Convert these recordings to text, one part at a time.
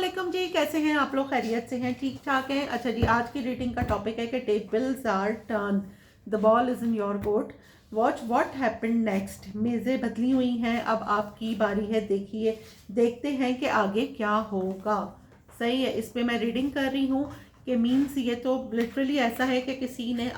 वालेकुम जी, कैसे हैं आप लोग? खैरियत से हैं? ठीक ठाक हैं? अच्छा जी, आज की रीडिंग का टॉपिक है कि tables are turn, the ball is in your court, watch what happened next. मेज़ें बदली हुई हैं, अब आपकी बारी है। देखिए, देखते हैं कि आगे क्या होगा। सही है, इस पे मैं रीडिंग कर रही हूँ कि मीन्स ये तो लिटरली ऐसा है कि किसी ने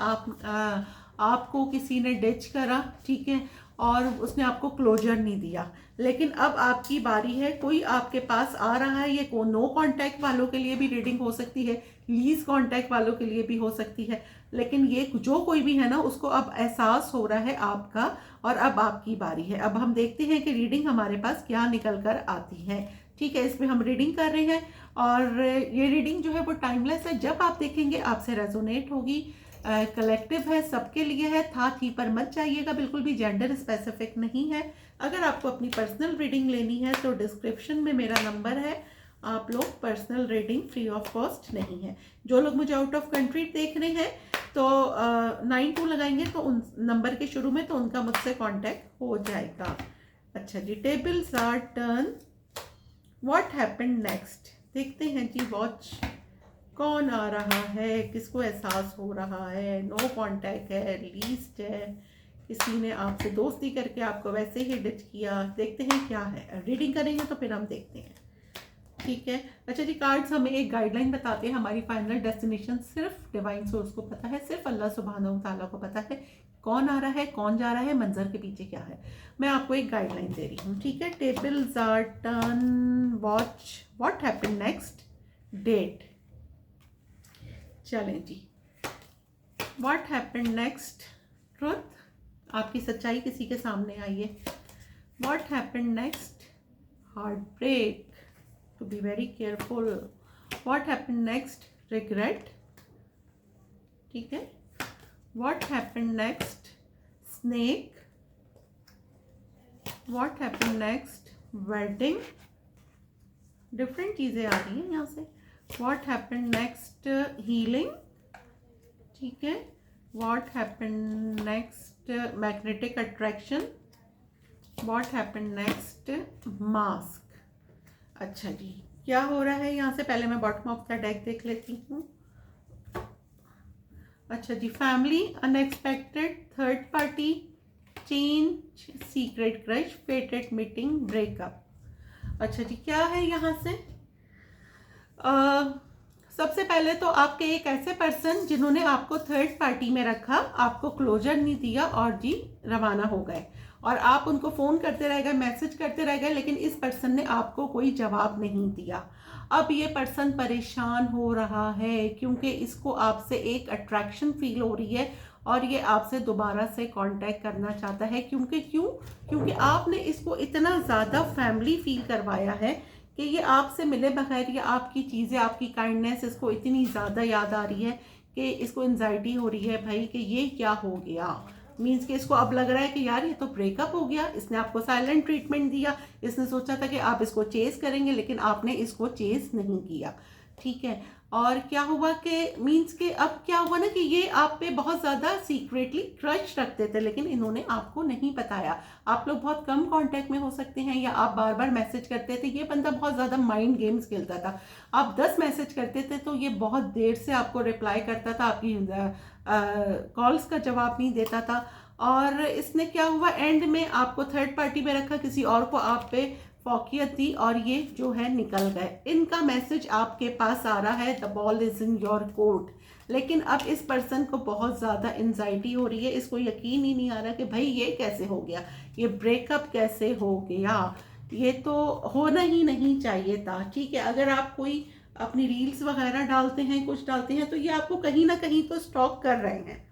आपको किसी ने डिच करा, ठीक है, और उसने आपको क्लोजर नहीं दिया। लेकिन अब आपकी बारी है, कोई आपके पास आ रहा है। ये नो कांटेक्ट वालों के लिए भी रीडिंग हो सकती है, लीज कांटेक्ट वालों के लिए भी हो सकती है। लेकिन ये जो कोई भी है ना, उसको अब एहसास हो रहा है आपका, और अब आपकी बारी है। अब हम देखते हैं कि रीडिंग हमारे पास क्या निकल कर आती है। ठीक है, इसमें हम रीडिंग कर रहे हैं और ये रीडिंग जो है वो टाइमलेस है। जब आप देखेंगे आपसे रेजोनेट होगी, कलेक्टिव है, सबके लिए है। था थी पर मत जाइएगा, बिल्कुल भी जेंडर स्पेसिफिक नहीं है। अगर आपको अपनी पर्सनल रीडिंग लेनी है तो डिस्क्रिप्शन में मेरा नंबर है, आप लोग personal reading free of cost नहीं है। जो लोग मुझे आउट ऑफ कंट्री देख रहे हैं तो 92 लगाएंगे तो उन नंबर के शुरू में, तो उनका मुझसे कांटेक्ट हो जाएगा। अच्छा जी, tables are turn, what happened next. देखते हैं जी, वॉच कौन आ रहा है, किसको एहसास हो रहा है। नो कांटेक्ट है, लीस्ट है, किसी ने आपसे दोस्ती करके आपको वैसे ही डिच किया। देखते हैं क्या है, रीडिंग करेंगे तो फिर हम देखते हैं। ठीक है, अच्छा जी, कार्ड्स हमें एक गाइडलाइन बताते हैं। हमारी फाइनल डेस्टिनेशन सिर्फ डिवाइन सोर्स को पता है, सिर्फ अल्लाह सुब्हानहू तआला को पता है कौन आ रहा है, कौन जा रहा है, मंजर के पीछे क्या है। मैं आपको एक गाइडलाइन दे रही हूँ। ठीक है, tables are turn, watch what happened next, date. चलें जी, व्हाट हैपेंड नेक्स्ट, ट्रुथ, आपकी सच्चाई किसी के सामने आई है। What happened next, heartbreak, to be very careful. What happened next, regret. ठीक है, what happened next, snake. What happened next, wedding. Different चीज़ें आ रही हैं यहाँ से। What happened next, healing. ठीक है, what happened next, magnetic attraction. What happened next, mask. अच्छा जी, क्या हो रहा है यहाँ से, पहले मैं बॉटम ऑफ द डेक देख लेती हूँ। अच्छा जी, family, unexpected, third party, change, secret crush, fated meeting, breakup. अच्छा जी, क्या है यहाँ से? सबसे पहले तो आपके एक ऐसे पर्सन जिन्होंने आपको थर्ड पार्टी में रखा, आपको क्लोजर नहीं दिया और जी रवाना हो गए, और आप उनको फ़ोन करते रह गए, मैसेज करते रह गए, लेकिन इस पर्सन ने आपको कोई जवाब नहीं दिया। अब ये पर्सन परेशान हो रहा है क्योंकि इसको आपसे एक अट्रैक्शन फील हो रही है और ये आपसे दोबारा से कांटेक्ट करना चाहता है। क्योंकि आपने इसको इतना ज़्यादा फैमिली फील करवाया है कि ये आपसे मिले बगैर या आपकी चीज़ें, आपकी काइंडनेस इसको इतनी ज़्यादा याद आ रही है कि इसको एंजाइटी हो रही है भाई कि ये क्या हो गया। मीन्स कि इसको अब लग रहा है कि यार ये तो ब्रेकअप हो गया, इसने आपको साइलेंट ट्रीटमेंट दिया, इसने सोचा था कि आप इसको चेस करेंगे लेकिन आपने इसको चेस नहीं किया। ठीक है, और क्या हुआ कि मीन्स के अब क्या हुआ ना कि ये आप पे बहुत ज़्यादा सीक्रेटली क्रश रखते थे, लेकिन इन्होंने आपको नहीं बताया। आप लोग बहुत कम कांटेक्ट में हो सकते हैं या आप बार बार मैसेज करते थे। ये बंदा बहुत ज़्यादा माइंड गेम्स खेलता था। आप 10 मैसेज करते थे तो ये बहुत देर से आपको रिप्लाई करता था, आपकी कॉल्स का जवाब नहीं देता था। और इसने क्या हुआ, एंड में आपको थर्ड पार्टी में रखा, किसी और को आप पे फौकियत दी और ये जो है निकल गए। इनका मैसेज आपके पास आ रहा है, the ball is in your court. लेकिन अब इस पर्सन को बहुत ज़्यादा एंजाइटी हो रही है, इसको यकीन ही नहीं आ रहा कि भाई ये कैसे हो गया, ये ब्रेकअप कैसे हो गया, ये तो होना ही नहीं चाहिए था। ठीक है, अगर आप कोई अपनी रील्स वगैरह डालते हैं, कुछ डालते हैं, तो ये आपको कहीं ना कहीं तो स्टॉक कर रहे हैं।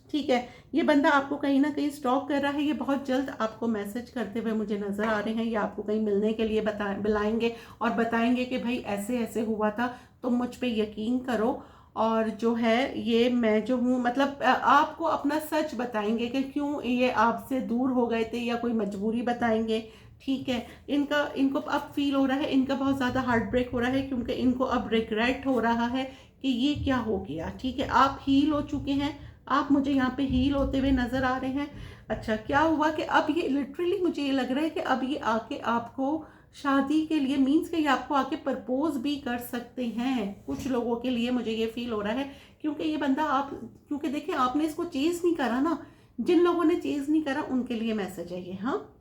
ठीक है, ये बंदा आपको कहीं ना कहीं स्टॉक कर रहा है। ये बहुत जल्द आपको मैसेज करते हुए मुझे नज़र आ रहे हैं, ये आपको कहीं मिलने के लिए बुलाएंगे और बताएंगे कि भाई ऐसे ऐसे हुआ था, तुम मुझ पे यकीन करो। और जो है ये मैं जो हूँ, मतलब आपको अपना सच बताएंगे कि क्यों ये आपसे दूर हो गए थे, या कोई मजबूरी बताएंगे। ठीक है, इनको अब फील हो रहा है, इनका बहुत ज़्यादा हार्ट ब्रेक हो रहा है क्योंकि इनको अब रिग्रेट हो रहा है कि ये क्या हो गया। ठीक है, आप हील हो चुके हैं, आप मुझे यहाँ पे हील होते हुए नज़र आ रहे हैं। अच्छा, क्या हुआ कि अब ये लिटरली मुझे ये लग रहा है कि अब ये आके आपको शादी के लिए मीन्स कि ये आपको आके प्रपोज भी कर सकते हैं। कुछ लोगों के लिए मुझे ये फील हो रहा है, क्योंकि ये बंदा आप, क्योंकि देखिए आपने इसको चेज नहीं करा ना, जिन लोगों ने चेज नहीं करा उनके लिए मैसेज है ये। हाँ,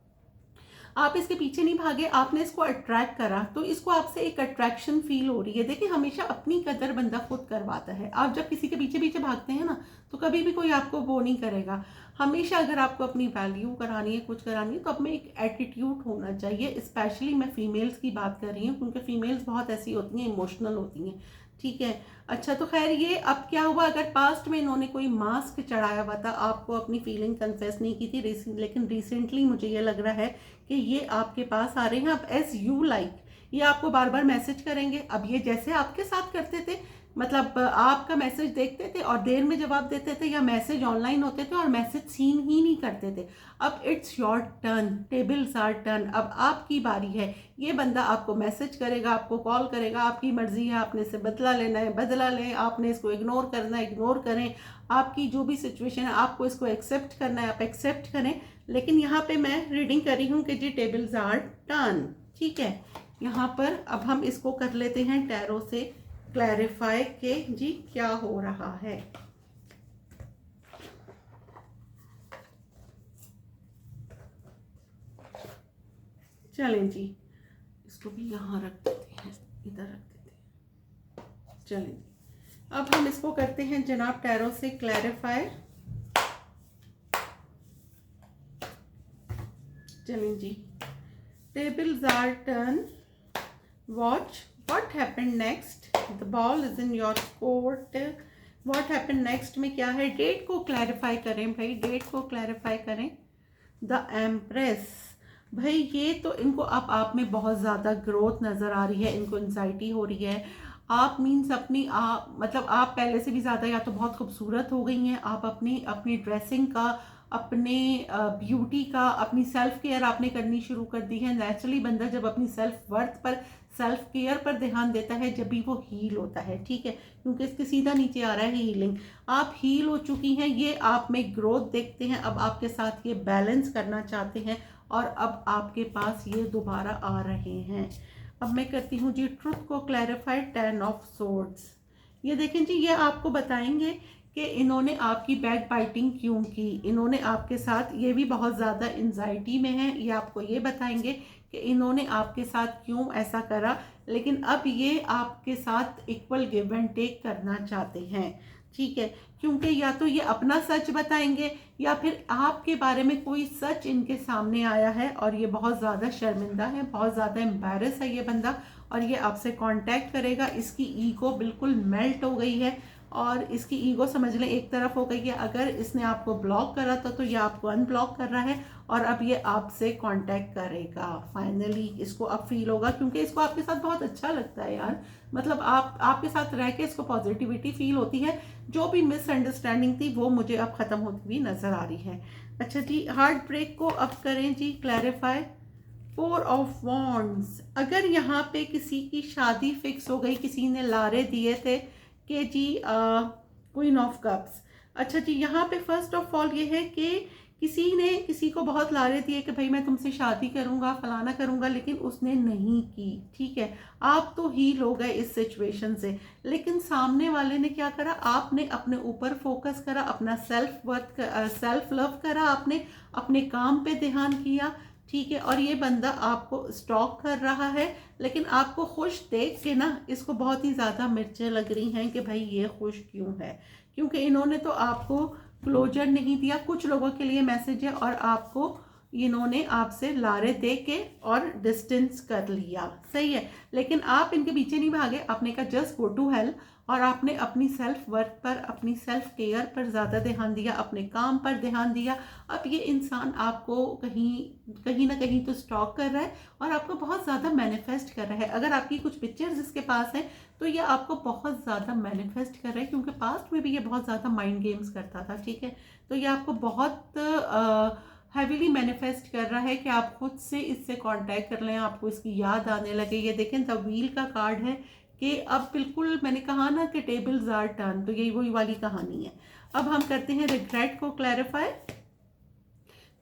आप इसके पीछे नहीं भागे, आपने इसको अट्रैक्ट करा, तो इसको आपसे एक अट्रैक्शन फील हो रही है। देखिए हमेशा अपनी कदर बंदा खुद करवाता है। आप जब किसी के पीछे पीछे भागते हैं ना, तो कभी भी कोई आपको वो नहीं करेगा। हमेशा अगर आपको अपनी वैल्यू करानी है, कुछ करानी है, तो अब में एक एटीट्यूड होना चाहिए। स्पेशली मैं फीमेल्स की बात कर रही हूँ, क्योंकि फीमेल्स बहुत ऐसी होती हैं, इमोशनल होती हैं। ठीक है, अच्छा तो खैर ये अब क्या हुआ, अगर पास्ट में इन्होंने कोई मास्क चढ़ाया हुआ था, आपको अपनी फीलिंग कन्फेस नहीं की थी, लेकिन रिसेंटली मुझे ये लग रहा है कि ये आपके पास आ रहे हैं। अब एज यू लाइक ये आपको बार बार मैसेज करेंगे। अब ये जैसे आपके साथ करते थे, मतलब आपका मैसेज देखते थे और देर में जवाब देते थे, या मैसेज ऑनलाइन होते थे और मैसेज सीन ही नहीं करते थे। अब it's your turn, tables are turn, अब आपकी बारी है। ये बंदा आपको मैसेज करेगा, आपको कॉल करेगा, आपकी मर्जी है, आपने से बदला लेना है बदला लें, आपने इसको इग्नोर करना है इग्नोर करें, आपकी जो भी सिचुएशन है आपको इसको एक्सेप्ट करना है आप एक्सेप्ट करें। लेकिन यहाँ पे मैं रीडिंग कर रही हूँ कि जी टेबल्स आर टर्न। ठीक है, यहाँ पर अब हम इसको कर लेते हैं टैरो से क्लैरिफाई के जी क्या हो रहा है। चलें जी, इसको भी यहाँ रख देते हैं, इधर रख देते हैं। चलें जी, अब हम इसको करते हैं जनाब टैरो से क्लैरिफाई। चलें जी, tables are turn, watch what happened next, the ball is in your court, what happened next में क्या है, डेट को क्लैरिफाई करें भाई, डेट को क्लैरिफाई करें। द एम्प्रेस, भाई ये तो इनको अब आप में बहुत ज़्यादा ग्रोथ नज़र आ रही है, इनको एंजाइटी हो रही है। आप मीन्स अपनी मतलब आप पहले से भी ज़्यादा या तो बहुत खूबसूरत हो गई हैं, आप अपनी अपनी ड्रेसिंग का, अपने ब्यूटी का, अपनी सेल्फ केयर आपने करनी शुरू कर दी है। नेचुरली बंदा जब अपनी सेल्फ वर्थ पर, सेल्फ केयर पर ध्यान देता है, जब भी वो हील होता है। ठीक है, क्योंकि इसके सीधा नीचे आ रहा है हीलिंग। आप हील हो चुकी हैं, ये आप में ग्रोथ देखते हैं, अब आपके साथ ये बैलेंस करना चाहते हैं और अब आपके पास ये दोबारा आ रहे हैं। अब मैं करती हूँ जी ट्रुथ को क्लैरिफाई, 10 ऑफ सोर्ड्स। ये देखें जी, ये आपको बताएंगे कि इन्होंने आपकी बैक बाइटिंग क्यों की, इन्होंने आपके साथ, ये भी बहुत ज़्यादा एंजाइटी में है, ये आपको ये बताएंगे कि इन्होंने आपके साथ क्यों ऐसा करा। लेकिन अब ये आपके साथ इक्वल गिव एंड टेक करना चाहते हैं। ठीक है, क्योंकि या तो ये अपना सच बताएंगे या फिर आपके बारे में कोई सच इनके सामने आया है और ये बहुत ज़्यादा शर्मिंदा है, बहुत ज़्यादा एम्बैरस है ये बंदा, और ये आपसे कांटेक्ट करेगा। इसकी ईगो बिल्कुल मेल्ट हो गई है और इसकी ईगो समझ लें एक तरफ हो गई है। अगर इसने आपको ब्लॉक करा था तो ये आपको अनब्लॉक कर रहा है और अब ये आपसे कांटेक्ट करेगा। फाइनली इसको अब फील होगा, क्योंकि इसको आपके साथ बहुत अच्छा लगता है यार, मतलब आपके साथ रह के इसको पॉजिटिविटी फील होती है। जो भी मिसअंडरस्टैंडिंग थी वो मुझे अब ख़त्म होती हुई नज़र आ रही है। अच्छा जी, हार्ट ब्रेक को अब करें जी क्लैरिफाई, 4 ऑफ वॉन्ड्स। अगर यहाँ पे किसी की शादी फिक्स हो गई, किसी ने लारे दिए थे कि जी क्वीन ऑफ कप्स। अच्छा जी, यहाँ पे फर्स्ट ऑफ ऑल ये है कि किसी ने किसी को बहुत लारे दिए कि भाई मैं तुमसे शादी करूँगा फलाना करूँगा, लेकिन उसने नहीं की। ठीक है, आप तो हील हो गए इस सिचुएशन से, लेकिन सामने वाले ने क्या करा, आपने अपने ऊपर फोकस करा, अपना सेल्फ वर्थ सेल्फ लव करा, आपने अपने काम पे ध्यान किया। ठीक है, और ये बंदा आपको स्टॉक कर रहा है, लेकिन आपको खुश देख के ना इसको बहुत ही ज़्यादा मिर्चें लग रही हैं कि भाई ये खुश क्यों है, क्योंकि इन्होंने तो आपको क्लोजर नहीं दिया। कुछ लोगों के लिए मैसेज है और आपको इन्होंने आपसे लारे दे के और डिस्टेंस कर लिया। सही है, लेकिन आप इनके पीछे नहीं भागे, आपने कहा जस्ट गो टू हेल, और आपने अपनी सेल्फ वर्थ पर, अपनी सेल्फ केयर पर ज़्यादा ध्यान दिया, अपने काम पर ध्यान दिया। अब ये इंसान आपको कहीं ना कहीं तो स्टॉक कर रहा है और आपको बहुत ज़्यादा मैनिफेस्ट कर रहा है। अगर आपकी कुछ पिक्चर्स इसके पास हैं तो ये आपको बहुत ज़्यादा मैनिफेस्ट कर रहा है, क्योंकि पास्ट में भी ये बहुत ज़्यादा माइंड गेम्स करता था। ठीक है, तो ये आपको बहुत हैवीली मैनिफेस्ट कर रहा है कि आप खुद से इससे कांटेक्ट कर लें, आपको इसकी याद आने लगे। ये देखें द व्हील का कार्ड है कि अब बिल्कुल मैंने कहा ना कि टेबल्स आर टर्न, तो यही वही वाली कहानी है। अब हम करते हैं रिग्रेट को क्लैरिफाई,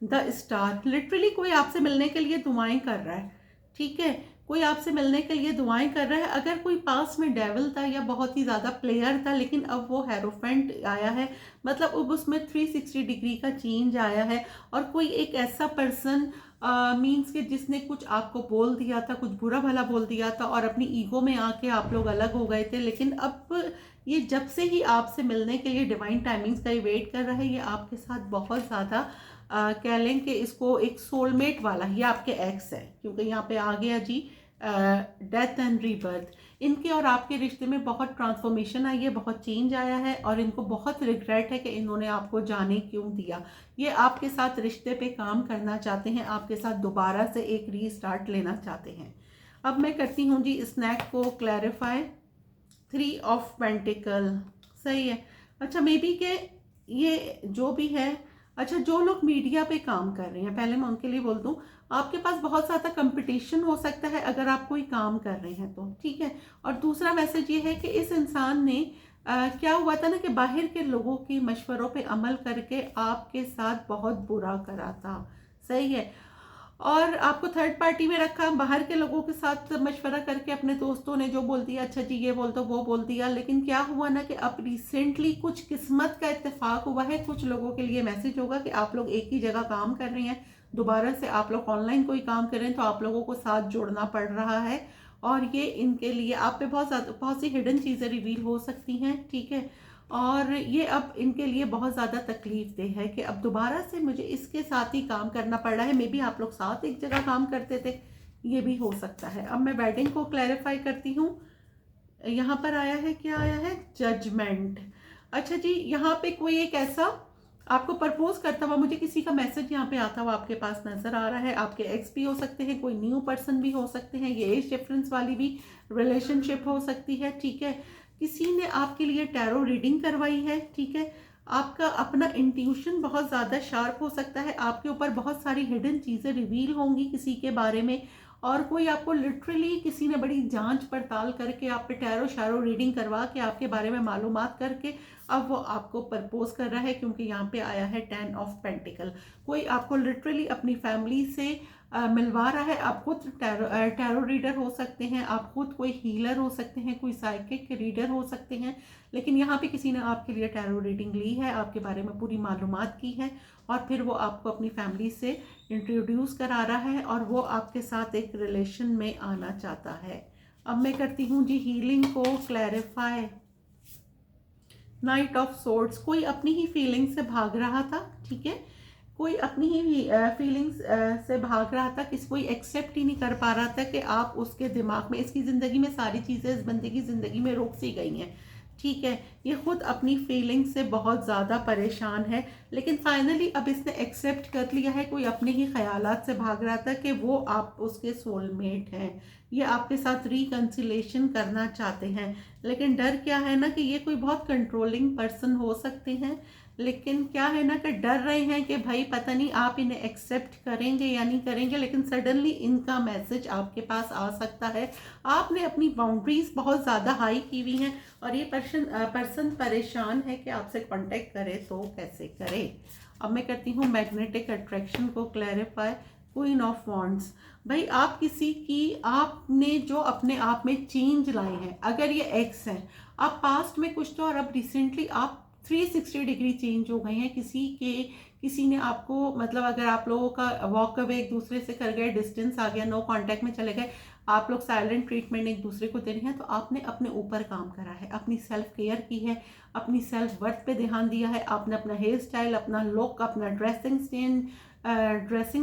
द स्टार। लिटरली कोई आपसे मिलने के लिए दुआएं कर रहा है। ठीक है। कोई आपसे मिलने के लिए दुआएं कर रहा है। अगर कोई पास में डेविल था या बहुत ही ज़्यादा प्लेयर था, लेकिन अब वो हेरोफेंट आया है, मतलब अब उसमें 360 डिग्री का चेंज आया है। और कोई एक ऐसा पर्सन मीन्स कि जिसने कुछ आपको बोल दिया था, कुछ बुरा भला बोल दिया था और अपनी ईगो में आके आप लोग अलग हो गए थे, लेकिन अब ये जब से ही आपसे मिलने के लिए डिवाइन टाइमिंग्स का ये वेट कर रहा है, ये आपके साथ बहुत ज़्यादा कह लें कि इसको एक सोलमेट वाला, ये आपके एक्स है, क्योंकि यहाँ पे आ गया जी डेथ एंड रीबर्थ। इनके और आपके रिश्ते में बहुत ट्रांसफॉर्मेशन आई है, बहुत चेंज आया है और इनको बहुत रिग्रेट है कि इन्होंने आपको जाने क्यों दिया। ये आपके साथ रिश्ते पे काम करना चाहते हैं, आपके साथ दोबारा से एक रीस्टार्ट लेना चाहते हैं। अब मैं करती हूँ जी स्नैक को क्लैरिफाई। 3 ऑफ पेंटिकल, सही है। अच्छा, मे बी के ये जो भी है, अच्छा जो लोग मीडिया पे काम कर रहे हैं, पहले मैं उनके लिए बोल दूं, आपके पास बहुत ज़्यादा कंपटीशन हो सकता है अगर आप कोई काम कर रहे हैं तो, ठीक है। और दूसरा मैसेज ये है कि इस इंसान ने क्या हुआ था ना कि बाहर के लोगों के मशवरों पे अमल करके आपके साथ बहुत बुरा करा था, सही है। और आपको थर्ड पार्टी में रखा, बाहर के लोगों के साथ मशवरा करके अपने दोस्तों ने जो बोल दिया, अच्छा जी ये बोल दो वो बोल दिया, लेकिन क्या हुआ ना कि अब रिसेंटली कुछ किस्मत का इत्तेफाक हुआ है। कुछ लोगों के लिए मैसेज होगा कि आप लोग एक ही जगह काम कर रहे हैं, दोबारा से आप लोग ऑनलाइन कोई काम कर रहे हैं, तो आप लोगों को साथ जोड़ना पड़ रहा है। और ये इनके लिए आप पे बहुत सी हिडन चीज़ें रिवील हो सकती हैं, ठीक है। और ये अब इनके लिए बहुत ज़्यादा तकलीफ दे है कि अब दोबारा से मुझे इसके साथ ही काम करना पड़ रहा है। मे बी आप लोग साथ एक जगह काम करते थे, ये भी हो सकता है। अब मैं वेडिंग को क्लैरिफाई करती हूँ। यहाँ पर आया है, क्या आया है, जजमेंट। अच्छा जी, यहाँ पे कोई एक ऐसा आपको प्रपोज करता हुआ, मुझे किसी का मैसेज यहाँ पे आता हुआ आपके पास नजर आ रहा है। आपके एक्स भी हो सकते हैं, कोई न्यू पर्सन भी हो सकते हैं, ये एज डिफरेंस वाली भी रिलेशनशिप हो सकती है, ठीक है। किसी ने आपके लिए टैरो रीडिंग करवाई है, ठीक है। आपका अपना इंट्यूशन बहुत ज़्यादा शार्प हो सकता है, आपके ऊपर बहुत सारी हिडन चीज़ें रिवील होंगी किसी के बारे में। और कोई आपको लिटरली किसी ने बड़ी जांच पड़ताल करके आप पे टैरो शैरो रीडिंग करवा के आपके बारे में मालूमात करके अब वो आपको प्रपोज कर रहा है, क्योंकि यहाँ पे आया है 10 ऑफ पेंटिकल। कोई आपको लिटरली अपनी फैमिली से मिलवा रहा है। आप खुद टैरो रीडर हो सकते हैं, आप खुद कोई हीलर हो सकते हैं, कोई साइकिक रीडर हो सकते हैं, लेकिन यहाँ पे किसी ने आपके लिए टैरो रीडिंग ली है, आपके बारे में पूरी मालूमात की है और फिर वो आपको अपनी फैमिली से इंट्रोड्यूस करा रहा है और वो आपके साथ एक रिलेशन में आना चाहता है। अब मैं करती हूँ जी हीलिंग को क्लैरिफाई। नाइट ऑफ सोर्ड्स, कोई अपनी ही फीलिंग से भाग रहा था, ठीक है। कोई अपनी ही फीलिंग्स से भाग रहा था, किसी कोई एक्सेप्ट ही नहीं कर पा रहा था कि आप उसके दिमाग में, इसकी ज़िंदगी में सारी चीज़ें इस बंदे की ज़िंदगी में रोक सी गई हैं, ठीक है। ये खुद अपनी फीलिंग से बहुत ज़्यादा परेशान है, लेकिन फाइनली अब इसने एक्सेप्ट कर लिया है। कोई अपने ही ख्यालात से भाग रहा था कि वो आप उसके सोलमेट हैं, ये आपके साथ रिकन्सिलेशन करना चाहते हैं, लेकिन डर क्या है ना कि ये कोई बहुत कंट्रोलिंग पर्सन हो सकते हैं, लेकिन क्या है ना कि डर रहे हैं कि भाई पता नहीं आप इन्हें एक्सेप्ट करेंगे या नहीं करेंगे, लेकिन सडनली इनका मैसेज आपके पास आ सकता है। आपने अपनी बाउंड्रीज बहुत ज़्यादा हाई की हुई हैं और ये पर्सन परेशान है कि आपसे कांटेक्ट करे तो कैसे करे। अब मैं करती हूँ मैग्नेटिक अट्रैक्शन को क्लैरिफाई। क्वीन ऑफ वॉन्ड्स, भाई आप किसी की, आपने जो अपने आप में चेंज लाए हैं, अगर ये एक्स हैं, आप पास्ट में कुछ तो और अब रिसेंटली आप 360 डिग्री चेंज हो गए हैं। किसी ने आपको, मतलब अगर आप लोगों का वॉक अवे एक दूसरे से कर गए, डिस्टेंस आ गया, नो कांटेक्ट में चले गए, आप लोग साइलेंट ट्रीटमेंट एक दूसरे को दे रहे हैं, तो आपने अपने ऊपर काम करा है, अपनी सेल्फ केयर की है, अपनी सेल्फ वर्थ पे ध्यान दिया है। आपने अपना हेयर स्टाइल, अपना लुक, अपना ड्रेसिंग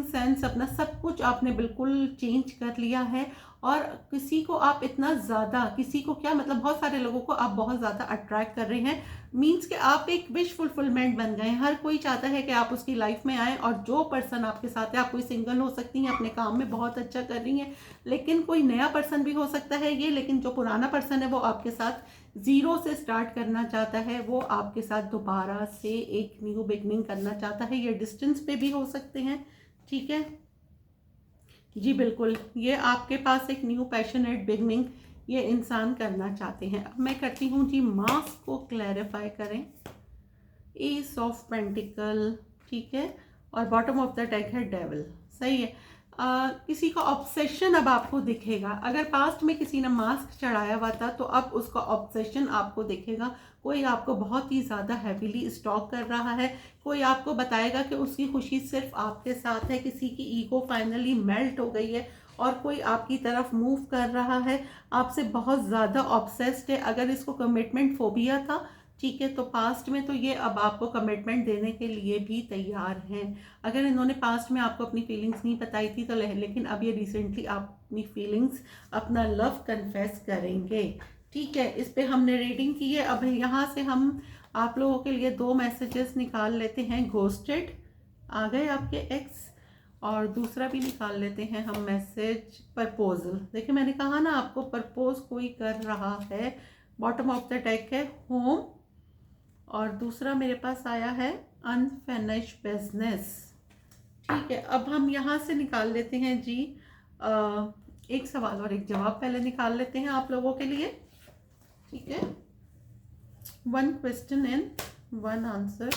सेंस, अपना सब कुछ आपने बिल्कुल चेंज कर लिया है। और किसी को आप इतना ज़्यादा, किसी को क्या मतलब, बहुत सारे लोगों को आप बहुत ज़्यादा अट्रैक्ट कर रहे हैं। मीन्स कि आप एक विश फुलफिलमेंट बन गए हैं। हर कोई चाहता है कि आप उसकी लाइफ में आए, और जो पर्सन आपके साथ है, आप कोई सिंगल हो सकती हैं, अपने काम में बहुत अच्छा कर रही हैं, लेकिन कोई नया पर्सन भी हो सकता है ये, लेकिन जो पुराना पर्सन है वो आपके साथ जीरो से स्टार्ट करना चाहता है, वो आपके साथ दोबारा से एक न्यू बिगनिंग करना चाहता है। ये डिस्टेंस पे भी हो सकते हैं, ठीक है जी, बिल्कुल। ये आपके पास एक न्यू पैशनेट बिगनिंग ये इंसान करना चाहते हैं। अब मैं करती हूँ जी मास्क को क्लैरिफाई करें। एस ऑफ पेंटिकल, ठीक है, और बॉटम ऑफ द डेक है डेविल, सही है। किसी का ऑब्सेशन अब आपको दिखेगा। अगर पास्ट में किसी ने मास्क चढ़ाया हुआ था तो अब उसका ऑब्सेशन आपको दिखेगा। कोई आपको बहुत ही ज़्यादा हैवीली स्टॉक कर रहा है, कोई आपको बताएगा कि उसकी खुशी सिर्फ आपके साथ है, किसी की ईगो फाइनली मेल्ट हो गई है और कोई आपकी तरफ मूव कर रहा है, आपसे बहुत ज़्यादा ऑब्सेस्ड है। अगर इसको कमिटमेंट फोबिया था, ठीक है, तो पास्ट में तो ये अब आपको कमिटमेंट देने के लिए भी तैयार हैं। अगर इन्होंने पास्ट में आपको अपनी फीलिंग्स नहीं बताई थी तो लेकिन अब ये रिसेंटली आप अपनी फीलिंग्स, अपना लव कन्फेस करेंगे। ठीक है, इस पे हमने रीडिंग की है। अब यहाँ से हम आप लोगों के लिए 2 मैसेजेस निकाल लेते हैं। घोस्टेड आ गए आपके एक्स, और दूसरा भी निकाल लेते हैं हम मैसेज प्रपोजल। देखिए मैंने कहा ना आपको प्रपोज कोई कर रहा है। बॉटम ऑफ द डेक है होम, और दूसरा मेरे पास आया है अनफिनिश्ड बिजनेस। ठीक है, अब हम यहाँ से निकाल लेते हैं जी एक सवाल और एक जवाब पहले निकाल लेते हैं आप लोगों के लिए। ठीक है, 1 question and 1 answer.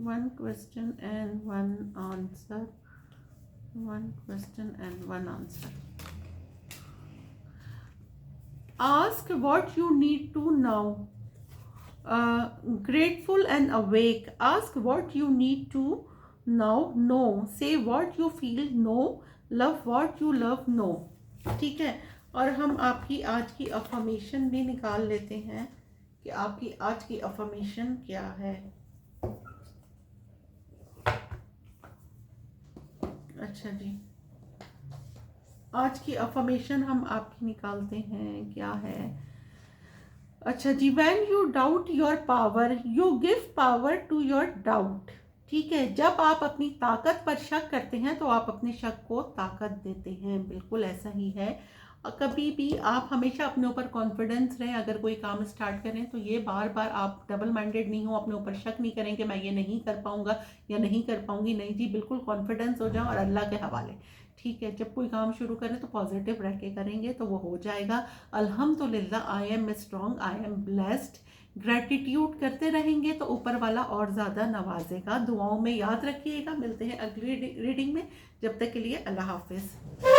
One question and one answer. One question and one answer. Ask what you need to know. Grateful and awake. Ask what you need to know. No. Say what you feel. No. Love what you love. No. ठीक है, और हम आपकी आज की affirmation भी निकाल लेते हैं कि आपकी आज की अफर्मेशन क्या है। अच्छा जी, आज की अफर्मेशन हम आपकी निकालते हैं, क्या है। अच्छा जी, when you doubt your power you give power to your doubt. ठीक है, जब आप अपनी ताकत पर शक करते हैं तो आप अपने शक को ताकत देते हैं। बिल्कुल ऐसा ही है। कभी भी आप हमेशा अपने ऊपर कॉन्फिडेंस रहें। अगर कोई काम स्टार्ट करें तो ये बार बार आप डबल माइंडेड नहीं हो, अपने ऊपर शक नहीं करें कि मैं ये नहीं कर पाऊंगा या नहीं कर पाऊंगी। नहीं जी, बिल्कुल कॉन्फिडेंस हो जाओ और अल्लाह के हवाले। ठीक है, जब कोई काम शुरू करें तो पॉजिटिव रह के करेंगे तो वो हो जाएगा। अल्हम्दुलिल्लाह, I am strong, I am blessed. Gratitude करते रहेंगे तो ऊपर वाला और ज़्यादा नवाजेगा। दुआओं में याद रखिएगा। मिलते हैं अगली रीडिंग में, जब तक के लिए अल्लाह हाफिज़।